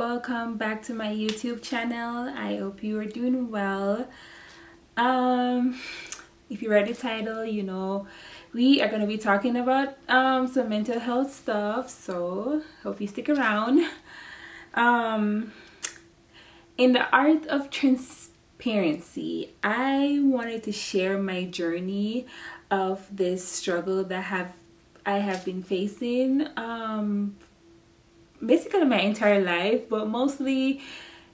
welcome back to my YouTube channel. I hope you are doing well. If you read the title, you know we are going to be talking about some mental health stuff, so hope you stick around. In the art of transparency, I wanted to share my journey of this struggle that I have been facing basically my entire life, but mostly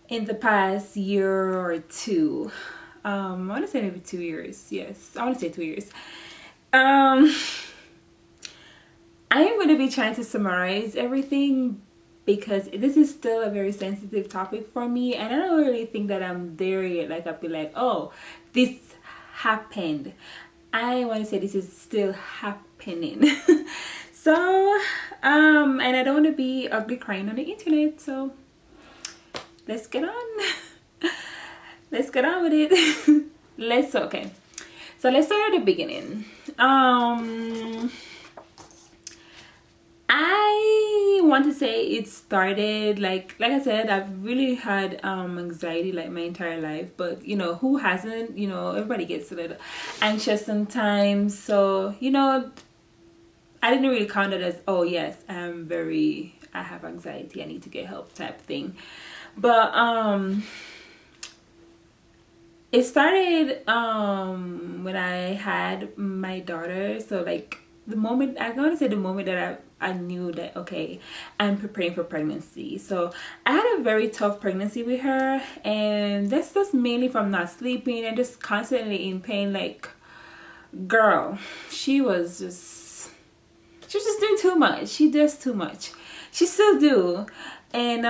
in the past year or two. I want to say maybe 2 years. Yes, I want to say 2 years. I am going to be trying to summarize everything because this is still a very sensitive topic for me, and I don't really think that I'm there yet. Like I'll be like, oh, this happened. I want to say this is still happening. So and I don't want to be ugly crying on the internet, so let's get on. Let's get on with it. Okay, so let's start at the beginning. I want to say it started like I said, I've really had anxiety like my entire life, but you know, who hasn't? You know, everybody gets a little anxious sometimes. So you know, I didn't really count it as, oh yes, I have anxiety, I need to get help type thing. But it started when I had my daughter. So like the moment that I knew that, okay, I'm preparing for pregnancy. So I had a very tough pregnancy with her, and that's just mainly from not sleeping and just constantly in pain. Like, girl, she was just doing too much. She does too much. She still do. And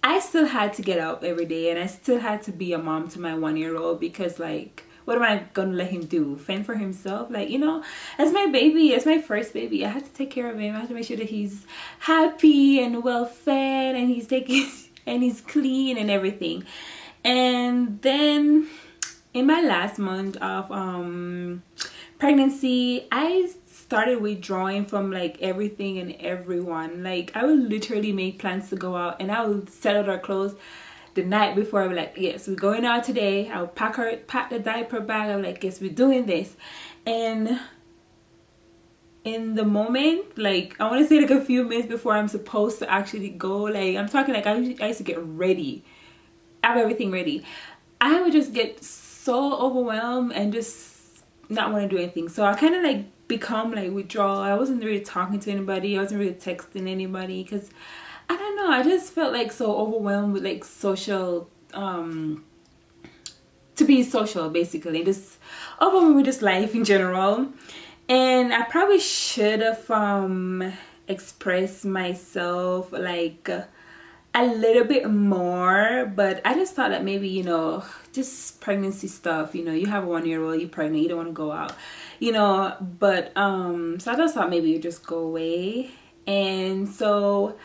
I still had to get up every day, and I still had to be a mom to my 1-year-old, because like, what am I gonna let him do? Fend for himself? Like, you know, as my baby, as my first baby, I have to take care of him. I have to make sure that he's happy and well fed, and he's taking and he's clean and everything. And then in my last month of pregnancy, I started withdrawing from like everything and everyone. Like, I would literally make plans to go out, and I would set out our clothes the night before. I'd be like, yes, we're going out today. I would pack the diaper bag. I'm like, yes, we're doing this. And in the moment, like, I want to say like a few minutes before I'm supposed to actually go, like, I'm talking like I used to get ready, have everything ready. I would just get so overwhelmed and just not want to do anything. So I kind of like become like withdrawal. I wasn't really talking to anybody. I wasn't really texting anybody, because I don't know, I just felt like so overwhelmed with like social to be social, basically, just overwhelmed with just life in general. And I probably should have expressed myself like a little bit more, but I just thought that maybe, you know, just pregnancy stuff, you know, you have a 1-year-old, you're pregnant, you don't want to go out, you know. But so I just thought maybe you just go away. And so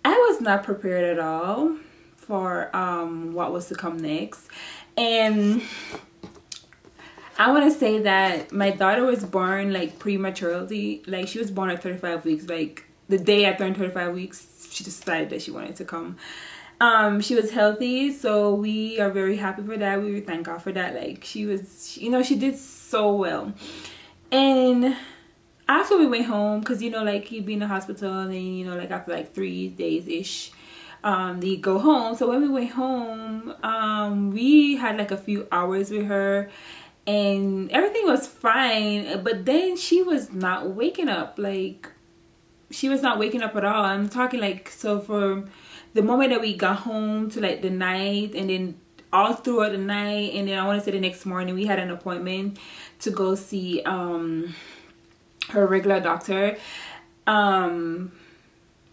I was not prepared at all for what was to come next. And I want to say that my daughter was born like prematurely. Like, she was born at 35 weeks. Like, the day I turned 35 weeks, she decided that she wanted to come. She was healthy, so we are very happy for that. We thank God for that. Like, she was, you know, she did so well. And after we went home, because, you know, like, you'd be in the hospital, and then, you know, like, after like 3 days ish, they go home. So when we went home, we had like a few hours with her, and everything was fine. But then she was not waking up. Like, she was not waking up at all. I'm talking like, so from the moment that we got home to like the night, and then all throughout the night, and then I want to say the next morning we had an appointment to go see her regular doctor. And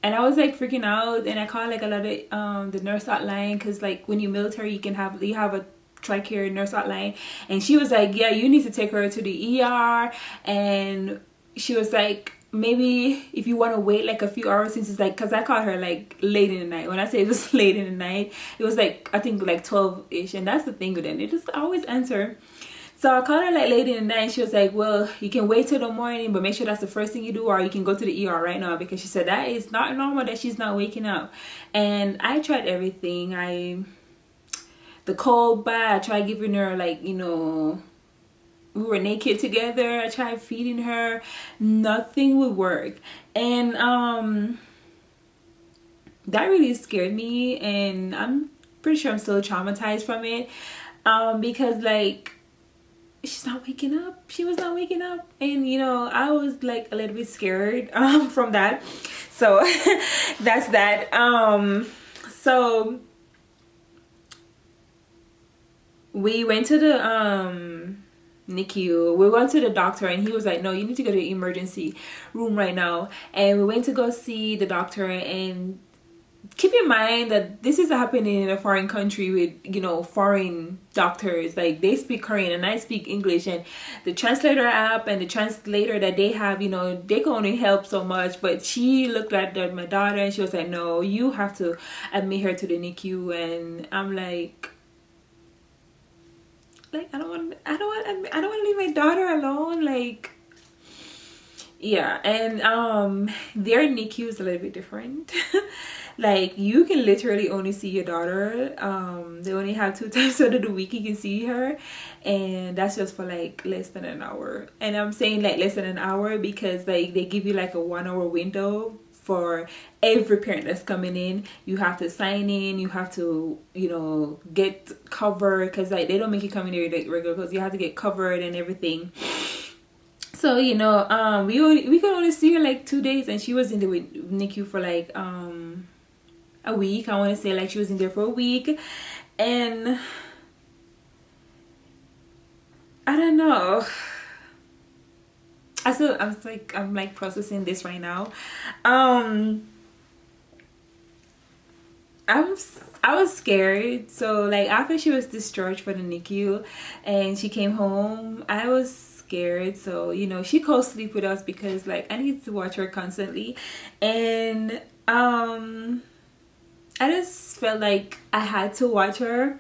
I was like freaking out, and I called like a lot of the nurse hotline, because like when you're military, you have a TRICARE nurse hotline. And she was like, yeah, you need to take her to the ER. And she was like, maybe if you want to wait like a few hours, since it's like, because I called her like late in the night. When I say it was late in the night, it was like, I think like 12ish. And that's the thing with them, they just always answer. So I called her like late in the night, and she was like, well, you can wait till the morning, but make sure that's the first thing you do, or you can go to the ER right now, because she said that is not normal that she's not waking up. And I tried everything. The cold bath, I tried giving her, like, you know, we were naked together. I tried feeding her. Nothing would work. And that really scared me, and I'm pretty sure I'm still traumatized from it, because like she's not waking up. She was not waking up, and you know, I was like a little bit scared from that. So that's that. So we went to the NICU. We went to the doctor, and he was like, no, you need to go to the emergency room right now. And we went to go see the doctor, and keep in mind that this is happening in a foreign country with, you know, foreign doctors. Like, they speak Korean and I speak English, and the translator app and the translator that they have, you know, they can only help so much. But she looked at my daughter, and she was like, no, you have to admit her to the NICU. And I'm like I don't want to leave my daughter alone. Like, yeah. And their NICU is a little bit different. Like, you can literally only see your daughter. They only have 2 times out of the week you can see her, and that's just for like less than an hour. And I'm saying like less than an hour because like they give you like a 1-hour window for every parent that's coming in. You have to sign in, you have to, you know, get covered, because like they don't make you come in here like regular, because you have to get covered and everything. So, you know, we could only see her like 2 days, and she was in the NICU for like a week. I want to say like she was in there for a week, and I don't know. I'm like processing this right now. I was scared. So like after she was discharged from the NICU and she came home, I was scared. So, you know, she co-sleep with us because like I need to watch her constantly. And I just felt like I had to watch her.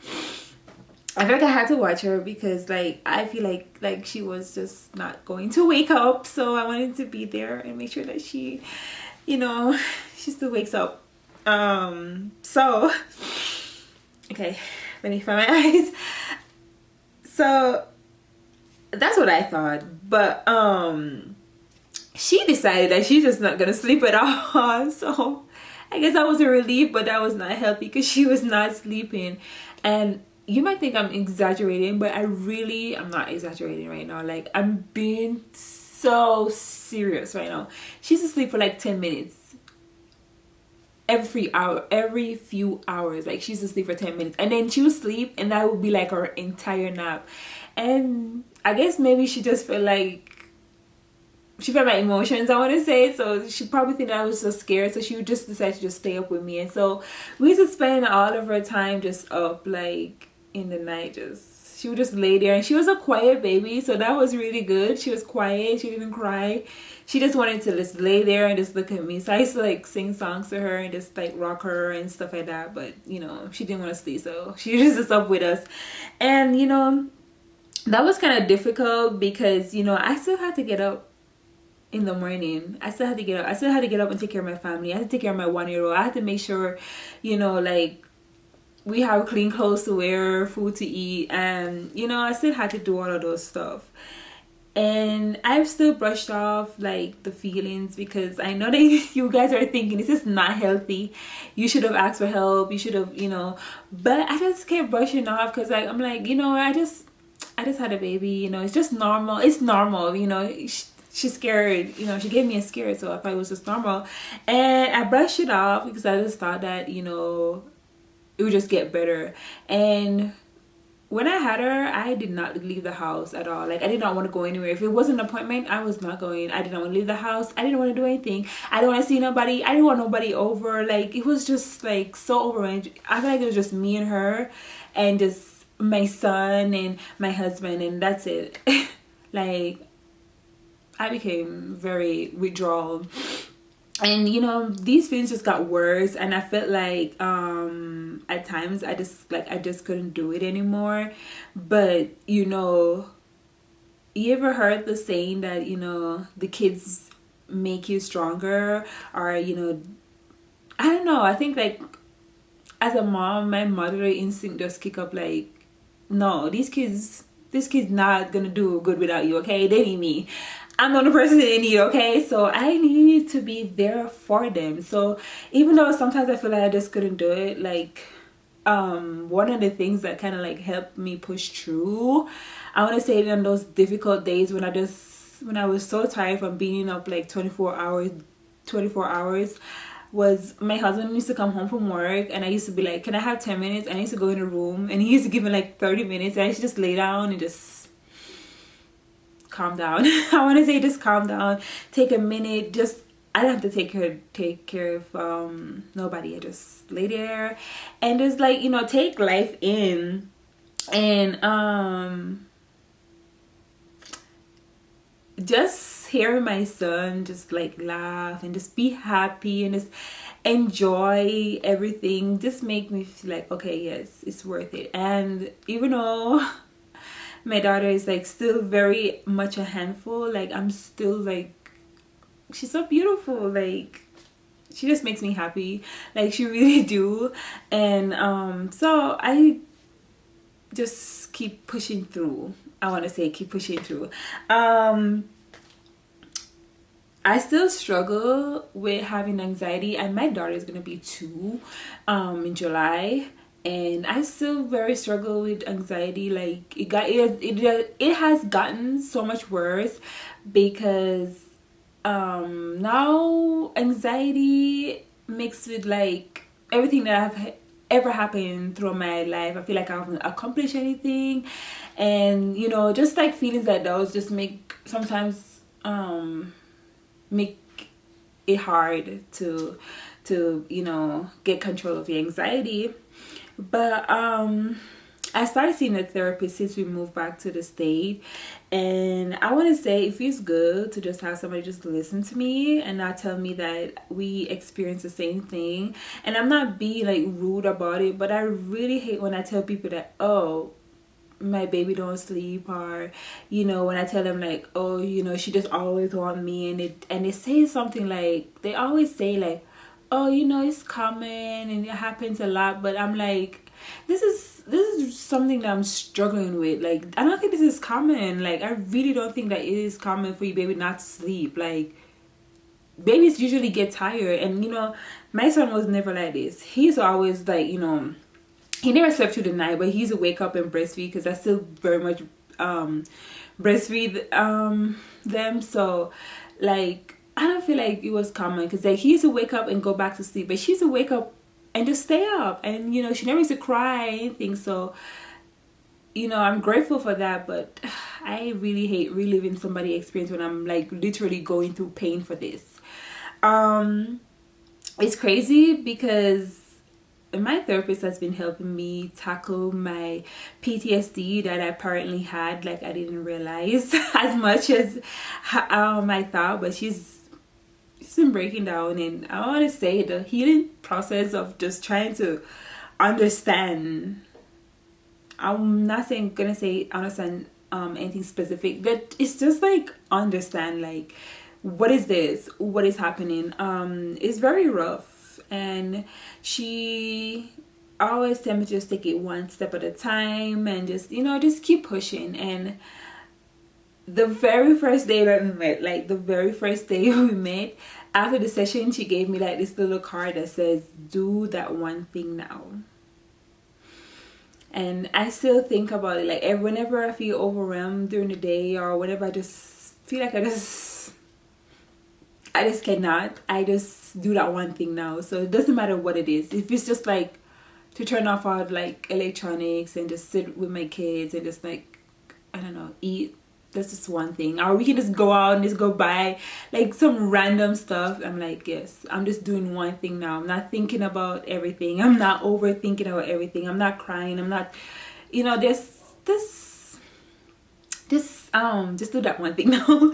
I feel like I had to watch her because like I feel like she was just not going to wake up. So I wanted to be there and make sure that she, you know, she still wakes up. So okay, let me find my eyes. So that's what I thought, but she decided that she's just not gonna sleep at all. So I guess that was a relief, but that was not healthy because she was not sleeping. And you might think I'm exaggerating, but I'm not exaggerating right now. Like, I'm being so serious right now. She's asleep for like 10 minutes every hour, every few hours. Like, she's asleep for 10 minutes, and then she would sleep, and that would be like her entire nap. And I guess maybe she just felt like she felt my emotions, I want to say. So she probably think that I was so scared, so she would just decide to just stay up with me. And so we used to spend all of her time just up, like in the night. Just she would just lay there, and she was a quiet baby, so that was really good. She was quiet, she didn't cry, she just wanted to just lay there and just look at me. So I used to like sing songs to her and just like rock her and stuff like that. But you know, she didn't want to sleep, so she was just up with us. And you know, that was kind of difficult because, you know, I still had to get up in the morning. I still had to get up. I still had to get up and take care of my family. I had to take care of my 1-year-old. I had to make sure, you know, like we have clean clothes to wear, food to eat, and you know, I still had to do all of those stuff. And I've still brushed off like the feelings because I know that you guys are thinking this is not healthy. You should have asked for help. You should have, you know, but I just kept brushing off because like I'm like, you know, I just had a baby, you know, it's just normal. It's normal, you know. She's scared, you know, she gave me a scare, so I thought it was just normal. And I brushed it off because I just thought that, you know, it would just get better. And when I had her, I did not leave the house at all. Like, I did not want to go anywhere. If it was an appointment, I was not going. I did not want to leave the house. I didn't want to do anything. I didn't want to see nobody. I didn't want nobody over. Like, it was just like so overwhelming. I feel like it was just me and her and just my son and my husband, and that's it. Like, I became very withdrawal. And you know, these feelings just got worse, and I felt like at times I just couldn't do it anymore. But you know, you ever heard the saying that, you know, the kids make you stronger? Or, you know, I don't know, I think like as a mom, my motherly instinct just kick up like, no, this kid's not gonna do good without you, okay? They need me. I'm the only person they need, okay? So I need to be there for them. So even though sometimes I feel like I just couldn't do it, like one of the things that kind of like helped me push through, I want to say, in those difficult days when I was so tired from being up like 24 hours, was my husband used to come home from work, and I used to be like, can I have 10 minutes? And I used to go in the room, and he used to give me like 30 minutes, and I used to just lay down and just calm down. I want to say just calm down, take a minute, just, I don't have to take care of nobody. I just lay there and just like, you know, take life in, and just hearing my son just like laugh and just be happy and just enjoy everything just make me feel like, okay, yes, it's worth it. And even though my daughter is like still very much a handful, like I'm still like, she's so beautiful, like she just makes me happy, like she really do. And so I just keep pushing through. I want to say keep pushing through. I still struggle with having anxiety, and my daughter is gonna be 2 in July, and I still very struggle with anxiety. Like it has gotten so much worse because now anxiety mixed with like everything that I've ever happened through my life. I feel like I haven't accomplished anything, and you know, just like feelings like those just make sometimes make it hard to you know, get control of your anxiety. But I started seeing a therapist since we moved back to the state, and I want to say it feels good to just have somebody just listen to me and not tell me that we experience the same thing. And I'm not being like rude about it, but I really hate when I tell people that, oh, my baby don't sleep, or you know, when I tell them like, oh, you know, she just always want me, and they say something like, they always say like, oh, you know, it's common and it happens a lot. But I'm like, this is something that I'm struggling with. Like, I don't think this is common. Like, I really don't think that it is common for your baby not to sleep. Like, babies usually get tired, and you know, my son was never like this. He's always like, you know, he never slept through the night, but he used to wake up and breastfeed, because I still very much breastfeed them. So like, I don't feel like it was common, because like he used to wake up and go back to sleep, but she used to wake up and just stay up, and you know, she never used to cry or anything. So you know, I'm grateful for that, but I really hate reliving somebody's experience when I'm like literally going through pain for this. It's crazy because my therapist has been helping me tackle my PTSD that I apparently had. Like, I didn't realize as much as I thought, but she's been breaking down. And I want to say the healing process of just trying to understand, I'm not gonna say understand anything specific, but it's just like understand, like, what is this, what is happening. It's very rough, and she always tell me to just take it one step at a time and just, you know, just keep pushing. And the very first day that we met, like the very first day we met, after the session, she gave me like this little card that says, do that one thing now. And I still think about it, like whenever I feel overwhelmed during the day, or whenever I just feel like I just cannot, I just do that one thing now. So it doesn't matter what it is. If it's just like to turn off all like electronics and just sit with my kids and just like, I don't know, eat, that's just one thing. Or we can just go out and just go buy like some random stuff. I'm like, yes, I'm just doing one thing now. I'm not thinking about everything. I'm not overthinking about everything. I'm not crying. I'm not, you know, just do that one thing now.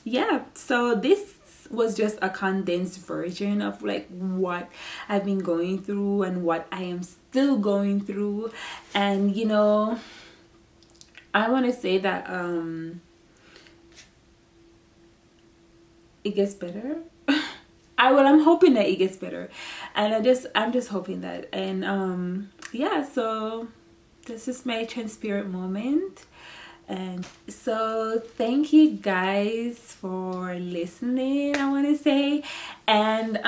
Yeah, so this was just a condensed version of like what I've been going through and what I am still going through. And you know, I want to say that it gets better. I'm hoping that it gets better, and I'm just hoping that. And yeah, so this is my transparent moment. And so thank you guys for listening, I want to say. And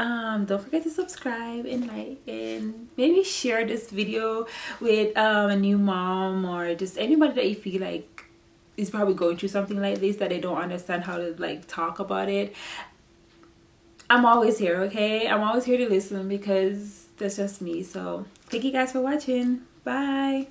don't forget to subscribe and like and maybe share this video with a new mom, or just anybody that you feel like is probably going through something like this, that they don't understand how to like talk about it. I'm always here, okay? I'm always here to listen, because that's just me. So thank you guys for watching. Bye.